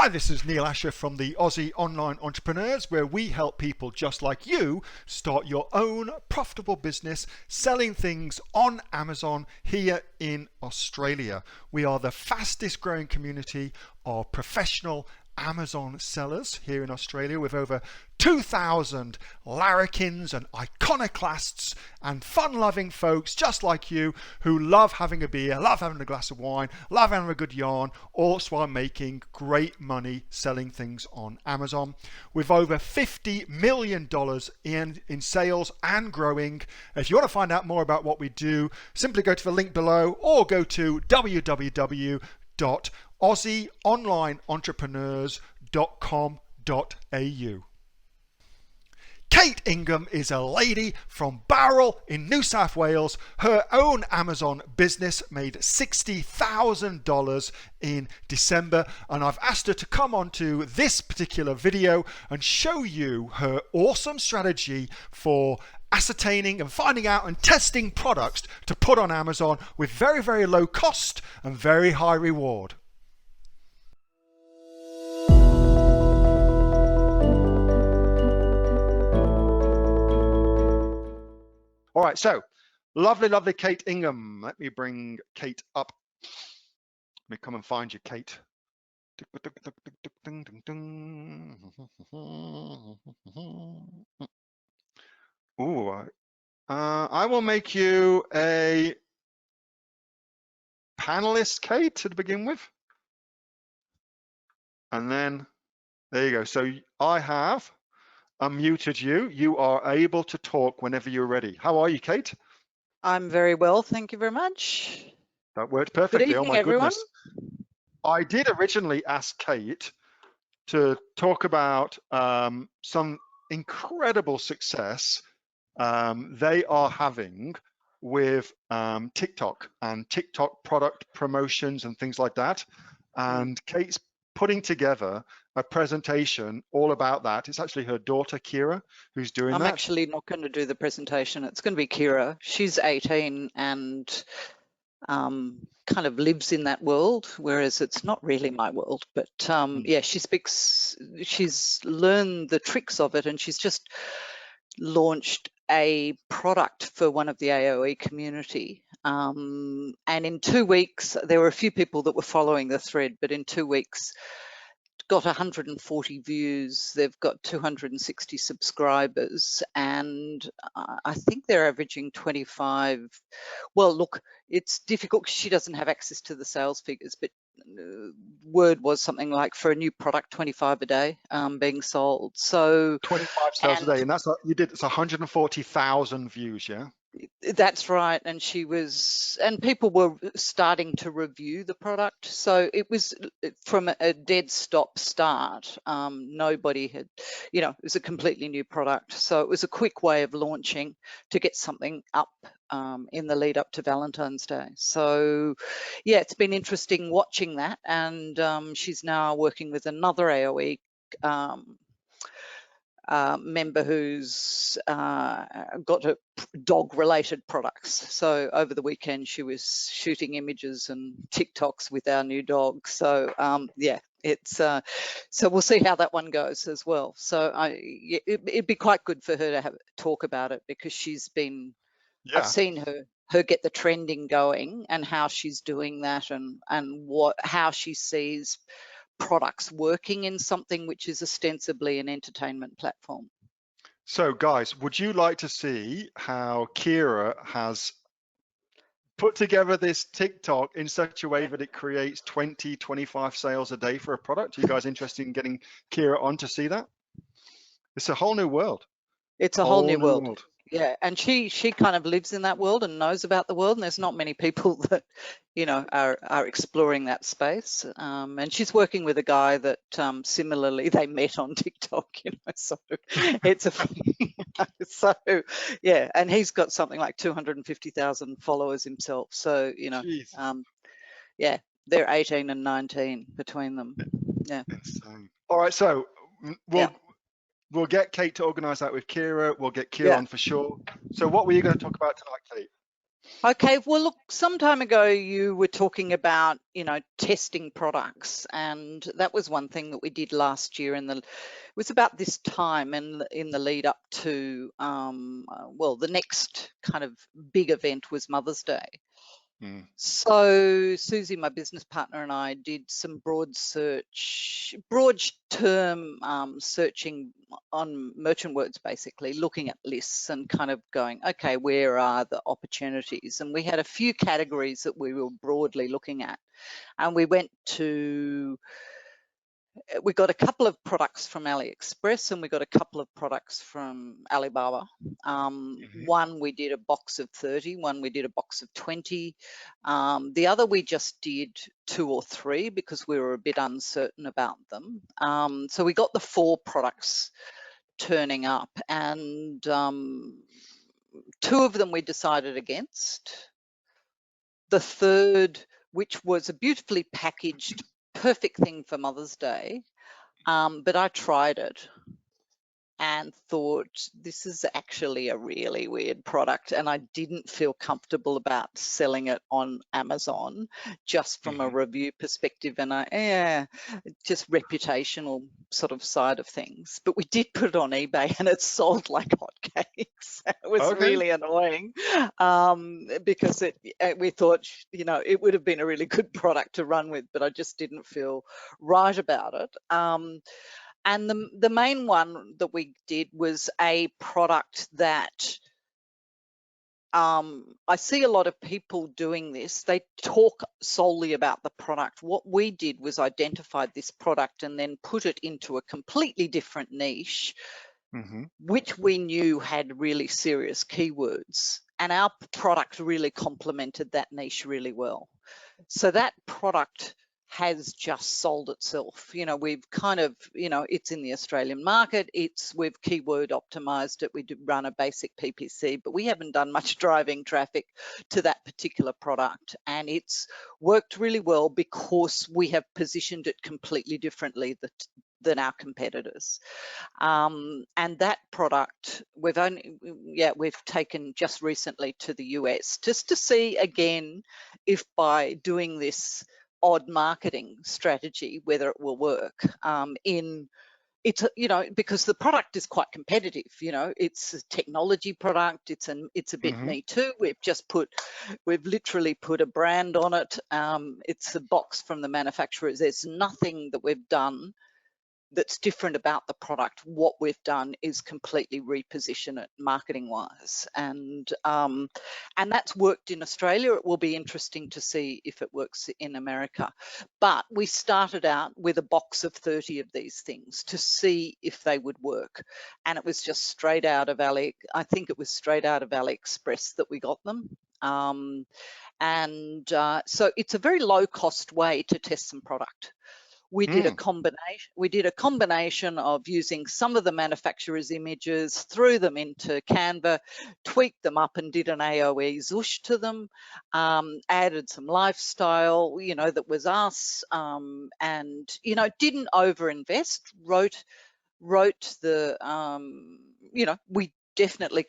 Hi, this is Neil Asher from the Aussie Online Entrepreneurs, where we help people just like you start your own profitable business selling things on Amazon here in Australia. We are the fastest growing community of professional Amazon sellers here in Australia, with over 2,000 larrikins and iconoclasts and fun-loving folks just like you who love having a beer, love having a glass of wine, love having a good yarn, also while making great money selling things on Amazon. With over $50 million in sales and growing. If you want to find out more about what we do, simply go to the link below or go to www.aussieonlineentrepreneurs.com.au. Kate Ingham is a lady from Bowral in New South Wales. Her own Amazon business made $60,000 in December, and I've asked her to come on to this particular video and show you her awesome strategy for ascertaining and finding out and testing products to put on Amazon with very, very low cost and very high reward. All right, so lovely Kate Ingham. Let me bring Kate up. Let me come and find you, Kate. Ooh, I will make you a panelist, Kate, to begin with. And then, there you go. So I have unmuted you. You are able to talk whenever you're ready. How are you, Kate? I'm very well, thank you very much. That worked perfectly. Good evening, oh my everyone. goodness. I did originally ask Kate to talk about some incredible success they are having with TikTok and TikTok product promotions and things like that. And Kate's putting together a presentation all about that. It's actually her daughter, Kira, who's doing that. I'm actually not going to do the presentation. It's going to be Kira. She's 18 and kind of lives in that world, whereas it's not really my world. But yeah, she's learned the tricks of it, and she's just launched a product for one of the AOE community. And in 2 weeks, there were a few people that were following the thread, but in 2 weeks, got 140 views, they've got 260 subscribers, and I think they're averaging 25. Well, look, it's difficult because she doesn't have access to the sales figures, but word was something like for a new product, 25 a day being sold. So 25 sales a day, and that's what you did. It's 140,000 views, yeah. That's right, and people were starting to review the product, so it was from a dead stop start. Nobody had, it was a completely new product, so it was a quick way of launching to get something up in the lead up to Valentine's Day. So yeah, it's been interesting watching that, and she's now working with another AOE member who's got dog-related products. So over the weekend, she was shooting images and TikToks with our new dog. So yeah, it's so we'll see how that one goes as well. So it'd be quite good for her to talk about it, because she's been, I've seen her get the trending going and how she's doing that, and how she sees products working in something which is ostensibly an entertainment platform. So guys, would you like to see how Kira has put together this TikTok in such a way that it creates 20, 25 sales a day for a product? Are you guys interested in getting Kira on to see that? It's a whole new world. It's a whole new world. Yeah, and she kind of lives in that world and knows about the world, and there's not many people that are exploring that space. And she's working with a guy that similarly they met on TikTok, so it's so yeah, and he's got something like 250,000 followers himself. So yeah, they're 18 and 19 between them. Yeah. Insane. All right, so we'll get Kate to organise that with Kira. We'll get Kira on for sure. So what were you going to talk about tonight, Kate? Okay, well, look, some time ago you were talking about, testing products, and that was one thing that we did last year. It was about this time in the lead up to, well, the next kind of big event was Mother's Day. Mm. So Susie, my business partner, and I did some broad term searching on merchant words, basically looking at lists and kind of going, okay, where are the opportunities? And we had a few categories that we were broadly looking at. And we got a couple of products from AliExpress, and we got a couple of products from Alibaba. One we did a box of 30, one we did a box of 20. The other we just did 2 or 3 because we were a bit uncertain about them. So we got the 4 products turning up, and 2 of them we decided against. The third, which was a beautifully packaged, perfect thing for Mother's Day, but I tried it and thought, this is actually a really weird product, and I didn't feel comfortable about selling it on Amazon just from a review perspective, and just reputational sort of side of things. But we did put it on eBay, and it sold like hotcakes. It was Okay. really annoying because we thought, it would have been a really good product to run with, but I just didn't feel right about it. And the main one that we did was a product that I see a lot of people doing this. They talk solely about the product. What we did was identify this product and then put it into a completely different niche, which we knew had really serious keywords. And our product really complemented that niche really well. So that product has just sold itself. We've kind of, it's in the Australian market. We've keyword optimized it. We do run a basic PPC, but we haven't done much driving traffic to that particular product. And it's worked really well because we have positioned it completely differently than our competitors. And that product we've taken just recently to the US just to see again if by doing this odd marketing strategy whether it will work. Because the product is quite competitive. It's a technology product. It's a bit me too. We've literally put a brand on it. It's a box from the manufacturers. There's nothing that we've done that's different about the product. What we've done is completely reposition it marketing wise, and that's worked in Australia. It will be interesting to see if it works in America. But we started out with a box of 30 of these things to see if they would work, and it was just straight out of I think it was straight out of AliExpress that we got them. So it's a very low cost way to test some product. We did a combination of using some of the manufacturer's images, threw them into Canva, tweaked them up and did an AOE zoosh to them, added some lifestyle, that was us, and, didn't overinvest, wrote the, we definitely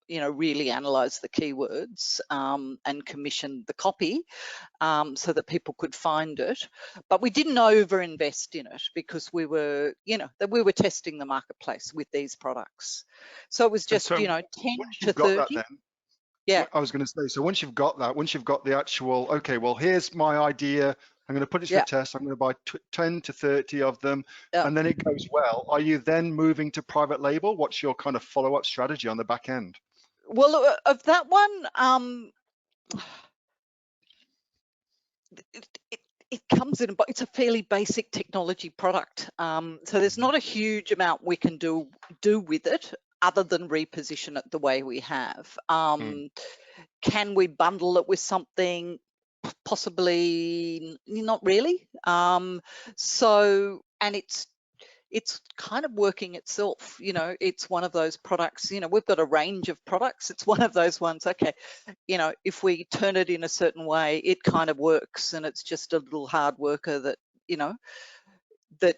really analyzed the keywords and commissioned the copy so that people could find it. But we didn't overinvest in it because we were testing the marketplace with these products. So it was just, 10 to 30. Yeah. I was going to say, so once you've got the actual, okay, well, here's my idea. I'm going to put it to a test. I'm going to buy 10 to 30 of them, and then it goes well. Are you then moving to private label? What's your kind of follow-up strategy on the back end? Well, of that one, it comes in, but it's a fairly basic technology product. So there's not a huge amount we can do with it other than reposition it the way we have. Can we bundle it with something? Possibly not really. And it's kind of working itself. It's one of those products. We've got a range of products. It's one of those ones. Okay, if we turn it in a certain way, it kind of works, and it's just a little hard worker that that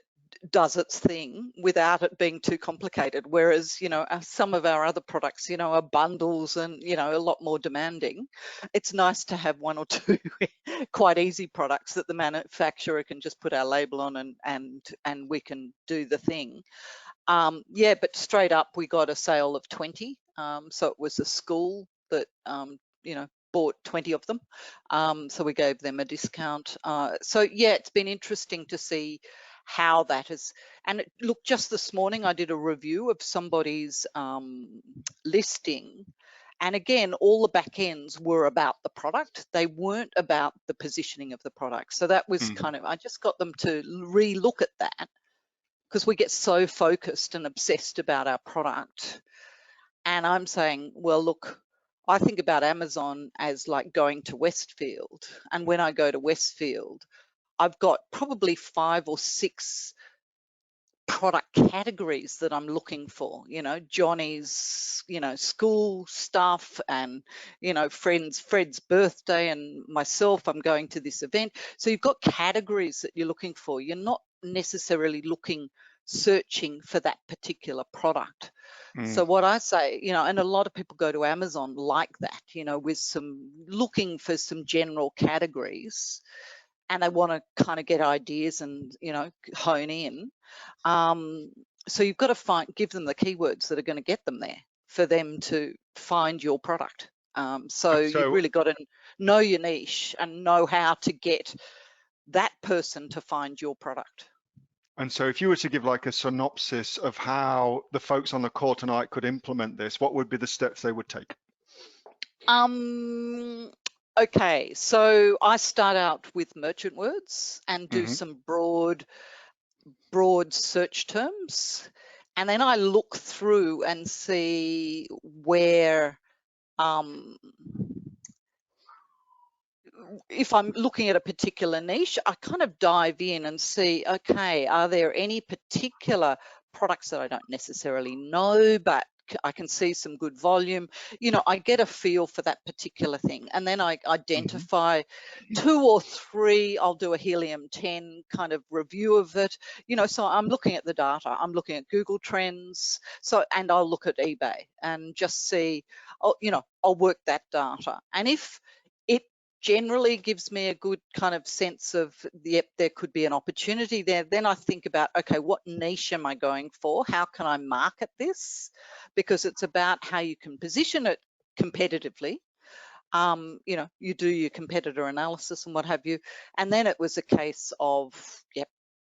does its thing without it being too complicated. Whereas, some of our other products, are bundles and, a lot more demanding. It's nice to have one or two quite easy products that the manufacturer can just put our label on and we can do the thing. Yeah, but straight up, we got a sale of 20. So it was a school that, bought 20 of them. So we gave them a discount. So yeah, it's been interesting to see how that is. And look, just this morning, I did a review of somebody's listing. And again, all the back ends were about the product. They weren't about the positioning of the product. So that was kind of, I just got them to re-look at that, because we get so focused and obsessed about our product. And I'm saying, well, look, I think about Amazon as like going to Westfield. And when I go to Westfield, I've got probably 5 or 6 product categories that I'm looking for, Johnny's, school stuff, and, Fred's birthday, and myself, I'm going to this event. So you've got categories that you're looking for. You're not necessarily searching for that particular product. So what I say, and a lot of people go to Amazon like that, with looking for some general categories, and they want to kind of get ideas and, hone in. So you've got to give them the keywords that are going to get them there for them to find your product. So you've really got to know your niche and know how to get that person to find your product. And so if you were to give like a synopsis of how the folks on the call tonight could implement this, what would be the steps they would take? Okay, so I start out with merchant words and do some broad search terms. And then I look through and see where, if I'm looking at a particular niche, I kind of dive in and see, okay, are there any particular products that I don't necessarily know, but I can see some good volume? I get a feel for that particular thing. And then I identify 2 or 3, I'll do a Helium 10 kind of review of it. So I'm looking at the data, I'm looking at Google Trends, and I'll look at eBay and just see, I'll work that data. And if it generally gives me a good kind of sense of, yep, there could be an opportunity there, then I think about, okay, what niche am I going for? How can I market this? Because it's about how you can position it competitively. You do your competitor analysis and what have you. And then it was a case of, yep,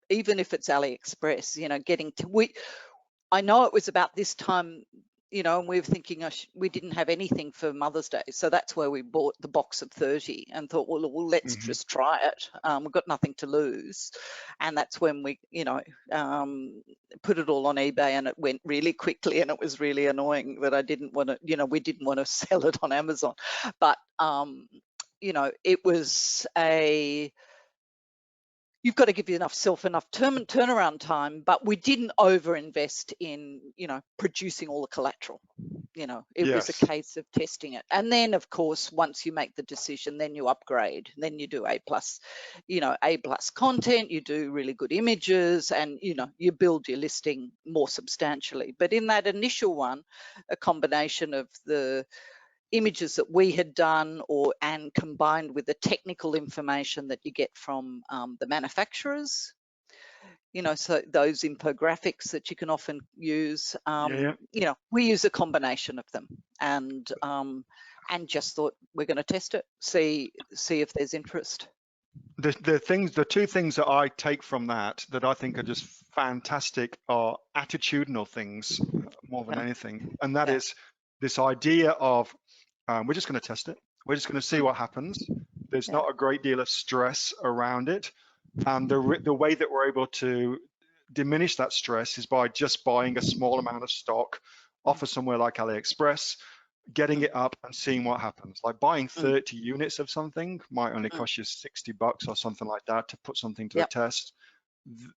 even if it's AliExpress, getting to, I know it was about this time, and we were thinking we didn't have anything for Mother's Day. So that's where we bought the box of 30 and thought, well, let's just try it. We've got nothing to lose. And that's when we, put it all on eBay, and it went really quickly, and it was really annoying that I didn't want to, we didn't want to sell it on Amazon. But, it was you've got to give yourself enough turnaround time, but we didn't overinvest in, producing all the collateral. It was a case of testing it. And then, of course, once you make the decision, then you upgrade. Then you do A+, A+ content, you do really good images, and, you build your listing more substantially. But in that initial one, a combination of the images that we had done, and combined with the technical information that you get from the manufacturers, so those infographics that you can often use, we use a combination of them, and just thought we're going to test it, see if there's interest. The 2 things that I take from that I think are just fantastic are attitudinal things more than anything, and that is this idea of we're just going to test it. We're just going to see what happens. There's not a great deal of stress around it. And the way that we're able to diminish that stress is by just buying a small amount of stock off of somewhere like AliExpress, getting it up and seeing what happens. Like buying 30 units of something might only cost you $60 or something like that to put something to a test.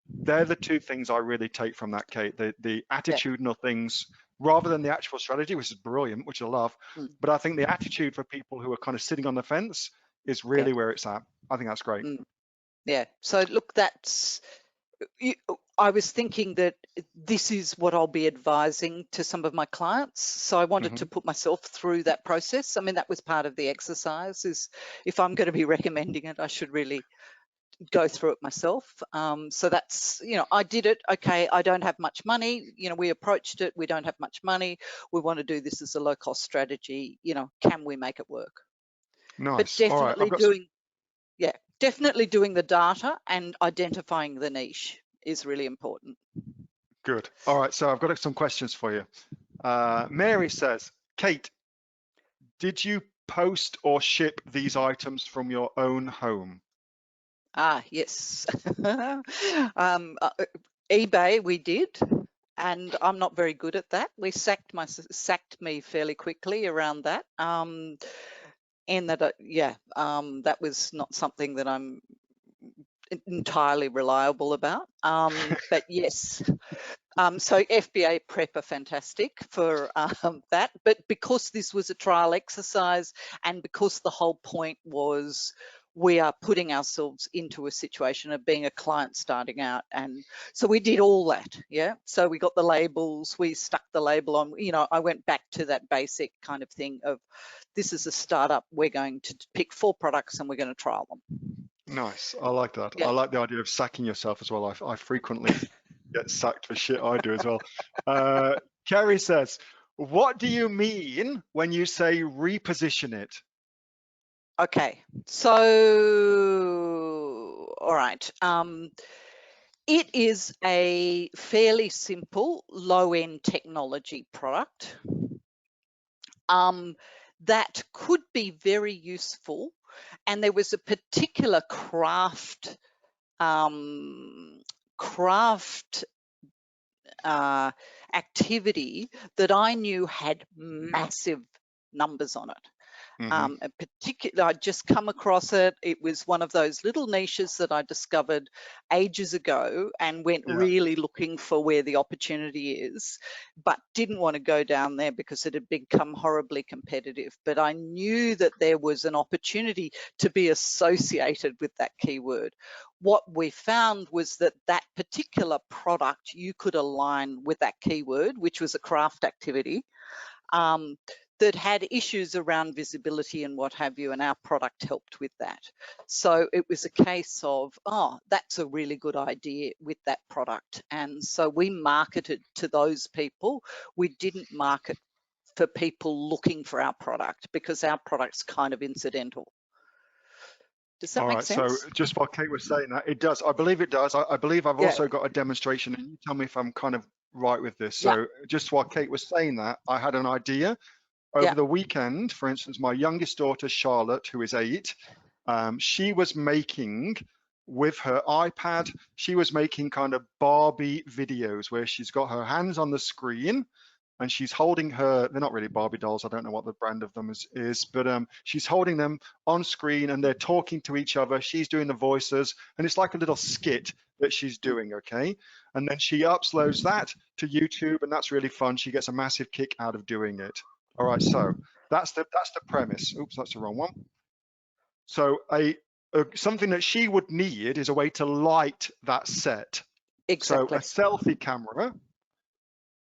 They're the 2 things I really take from that, Kate. The attitudinal things, rather than the actual strategy, which is brilliant, which I love. But I think the attitude for people who are kind of sitting on the fence is really where it's at. I think that's great. Yeah. So look, I was thinking that this is what I'll be advising to some of my clients. So I wanted to put myself through that process. I mean, that was part of the exercise, is if I'm going to be recommending it, I should really go through it myself. So that's, I did it. Okay, I don't have much money. We approached it. We don't have much money. We want to do this as a low cost strategy. Can we make it work? But Nice. All right. definitely definitely doing the data and identifying the niche is really important. Good. All right. So I've got some questions for you. Mary says, Kate, did you post or ship these items from your own home? Yes. eBay we did, and I'm not very good at that. We sacked me fairly quickly around that. And that that was not something that I'm entirely reliable about. But yes. So FBA Prep are fantastic for that, but because this was a trial exercise and because the whole point was we are putting ourselves into a situation of being a client starting out, and so we did all that. So we got the labels, we stuck the label on, I went back to that basic kind of thing of, this is a startup, we're going to pick 4 products and we're going to trial them. Nice. I like that. Yeah. I like the idea of sacking yourself as well. I frequently get sacked for shit I do as well. Kerry says, what do you mean when you say reposition it? Okay, so all right. It is a fairly simple low-end technology product that could be very useful, and there was a particular craft activity that I knew had massive numbers on it. I'd just come across it. It was one of those little niches that I discovered ages ago and went really looking for where the opportunity is, but didn't want to go down there because it had become horribly competitive. But I knew that there was an opportunity to be associated with that keyword. What we found was that that particular product, you could align with that keyword, which was a craft activity. That had issues around visibility and what have you, and our product helped with that. So it was a case of, that's a really good idea with that product. And so we marketed to those people. We didn't market for people looking for our product because our product's kind of incidental. Does that make sense? So just while Kate was saying that, it does. I believe it does. I believe I've also got a demonstration, and you tell me if I'm kind of right with this. So just while Kate was saying that, I had an idea. Over the weekend, for instance, my youngest daughter, Charlotte, who is 8, she was making, with her iPad, she was making kind of Barbie videos where she's got her hands on the screen and she's holding they're not really Barbie dolls, I don't know what the brand of them is, but she's holding them on screen and they're talking to each other. She's doing the voices and it's like a little skit that she's doing, okay? And then she uploads that to YouTube and that's really fun. She gets a massive kick out of doing it. All right, so that's the premise. Oops, that's the wrong one. So something that she would need is a way to light that set. Exactly. So a selfie camera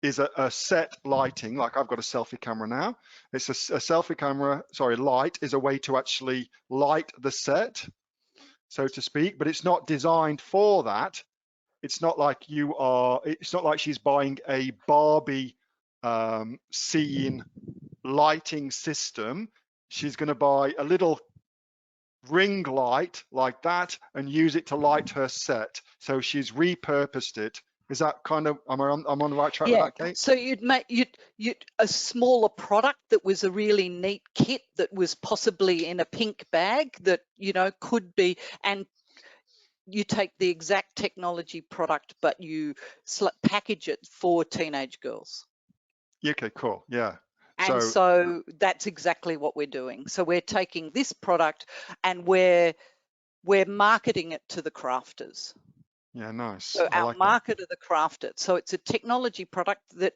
is a set lighting, like I've got a selfie camera now. It's a selfie camera, light is a way to actually light the set, so to speak, but it's not designed for that. It's not like it's not like she's buying a Barbie scene lighting system. She's going to buy a little ring light like that and use it to light her set. So she's repurposed it. Is that kind of, I'm on the right track with that, Kate? So you'd a smaller product that was a really neat kit that was possibly in a pink bag that, could be, and you take the exact technology product, but you package it for teenage girls. Okay, cool. Yeah. And so that's exactly what we're doing. So we're taking this product and we're marketing it to the crafters. Yeah, nice. So our market are the crafters. So it's a technology product that,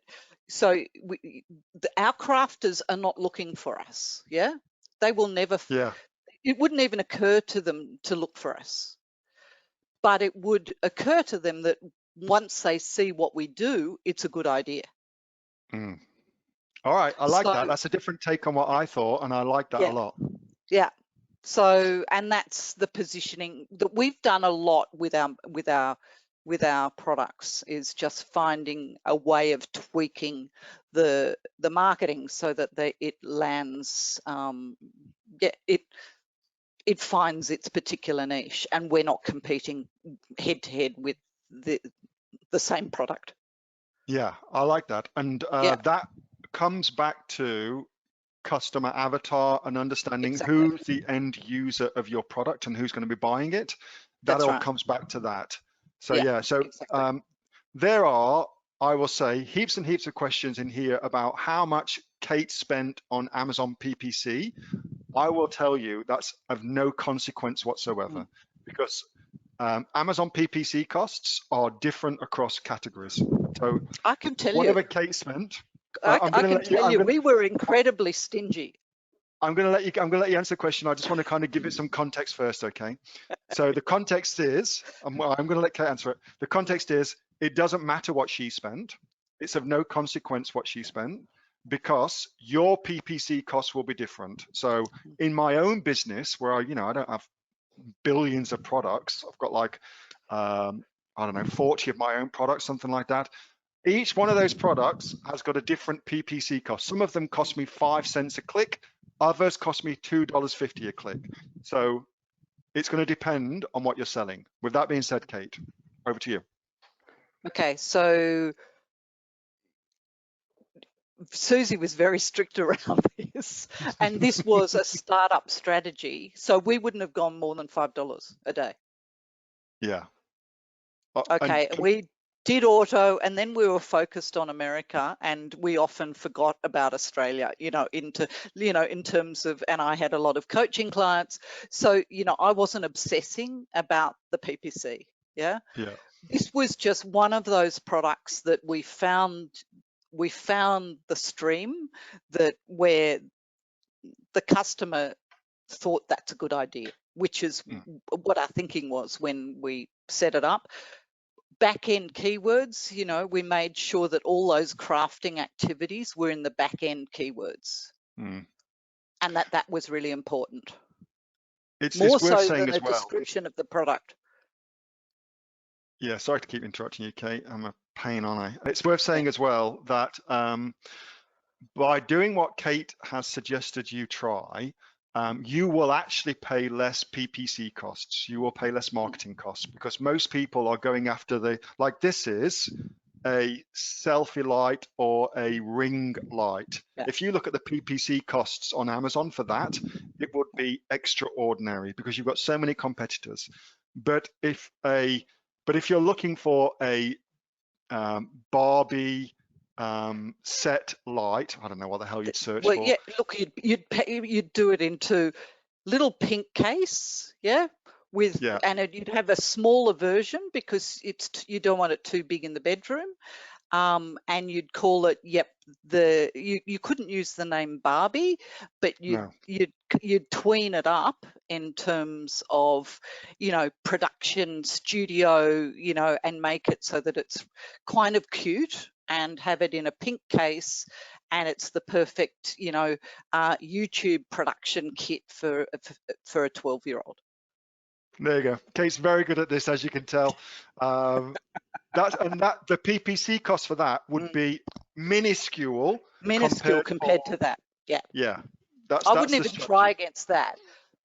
our crafters are not looking for us. Yeah, they will never. Yeah. It wouldn't even occur to them to look for us. But it would occur to them that once they see what we do, it's a good idea. Mm. All right, I like So that. That's a different take on what I thought, and I like that a yeah, lot. yeah. So, and that's the positioning that we've done a lot with our products, is just finding a way of tweaking the marketing so that it lands, it finds its particular niche, and we're not competing head to head with the same product. Yeah, I like that. And Yeah, that comes back to customer avatar and understanding exactly. who's the end user of your product and who's going to be buying it. That That's all right. comes back to that. So Yeah, yeah, so exactly. there are, I will say, heaps and heaps of questions in here about how much Kate spent on Amazon PPC. I will tell you that's of no consequence whatsoever, because Amazon PPC costs are different across categories. So I can tell you. whatever Kate spent, I I'm going to can let you. tell you, we were incredibly stingy. I'm going to let you. I'm going to let you answer the question. I just want to kind of give it some context first, okay? So the context is, I'm going to let Kate answer it. The context is, it doesn't matter what she spent. It's of no consequence what she spent, because your PPC costs will be different. So in my own business, where I don't have billions of products, I've got like, I don't know, 40 of my own products, something like that. Each one of those products has got a different PPC cost. Some of them cost me 5 cents a click. Others cost me $2.50 a click. So it's going to depend on what you're selling. With that being said, Kate, over to you. Okay, so Susie was very strict around this, and this was a startup strategy. So we wouldn't have gone more than $5 a day. Yeah. Okay, and we did auto, and then we were focused on America, and we often forgot about Australia, in terms of, and I had a lot of coaching clients. So, I wasn't obsessing about the PPC. Yeah. Yeah. This was just one of those products that we found the stream where the customer thought that's a good idea, which is what our thinking was when we set it up. Back end keywords, we made sure that all those crafting activities were in the back end keywords, and that was really important. It's More worth so saying than as a well. description of the product. Yeah, sorry to keep interrupting you, Kate. I'm a pain, aren't I? It's worth saying as well that by doing what Kate has suggested you try, you will actually pay less PPC costs. You will pay less marketing costs, because most people are going after this is a selfie light or a ring light. Yeah. If you look at the PPC costs on Amazon for that, it would be extraordinary, because you've got so many competitors. But if you're looking for a Barbie set light, I don't know what the hell you'd search for. Yeah, look, you'd do it into little pink case, yeah, and you'd have a smaller version, because you don't want it too big in the bedroom. And you'd call it, you couldn't use the name Barbie, but you'd tween it up in terms of, production studio, and make it so that it's kind of cute, and have it in a pink case, and it's the perfect, YouTube production kit for a 12-year-old. There you go. Kate's very good at this, as you can tell. The PPC cost for that would be minuscule compared to that. Yeah. Yeah. I wouldn't even try against that.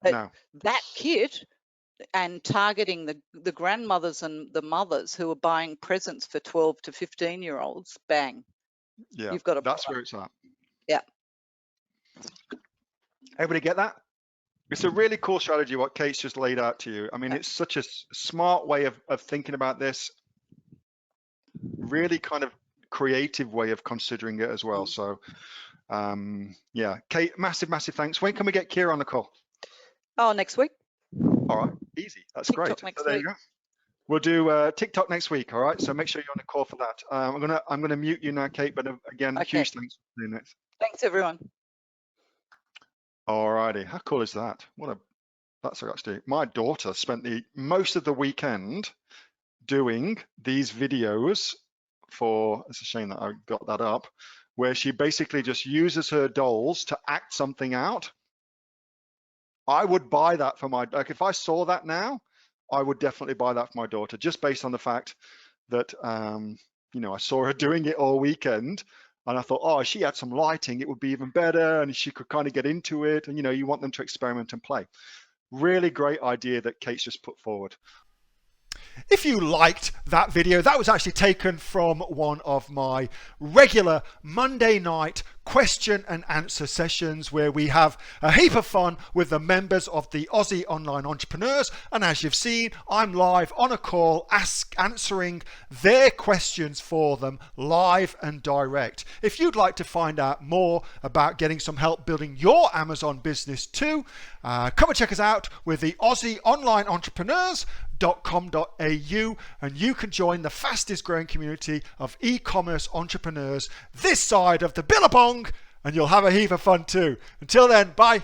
But no. That kit, and targeting the grandmothers and the mothers who are buying presents for 12 to 15-year-olds, bang. Yeah. You've got that's where it's at. Yeah. Everybody get that? It's a really cool strategy what Kate's just laid out to you. I mean, it's such a smart way of thinking about this. Really kind of creative way of considering it as well. So, yeah, Kate, massive thanks. When can we get Kira on the call? Oh, next week. All right, easy. That's TikTok great. Next so there week. You go. We'll do TikTok next week. All right. So make sure you're on the call for that. I'm gonna mute you now, Kate. But again, huge thanks for doing this. Thanks, everyone. All righty. How cool is that? That's actually my daughter spent most of the weekend doing these videos for, it's a shame that I got that up, where she basically just uses her dolls to act something out. I would buy that for my, like if I saw that now, I would definitely buy that for my daughter, just based on the fact that, you know, I saw her doing it all weekend and I thought, oh, if she had some lighting, it would be even better. And she could kind of get into it. And, you know, you want them to experiment and play. Really great idea that Kate's just put forward. If you liked that video, that was actually taken from one of my regular Monday night question and answer sessions where we have a heap of fun with the members of the Aussie Online Entrepreneurs. And as you've seen, I'm live on a call answering their questions for them live and direct. If you'd like to find out more about getting some help building your Amazon business too, come and check us out with the Aussie Online Entrepreneurs .com.au, and you can join the fastest growing community of e-commerce entrepreneurs this side of the Billabong, and you'll have a heap of fun too. Until then, bye.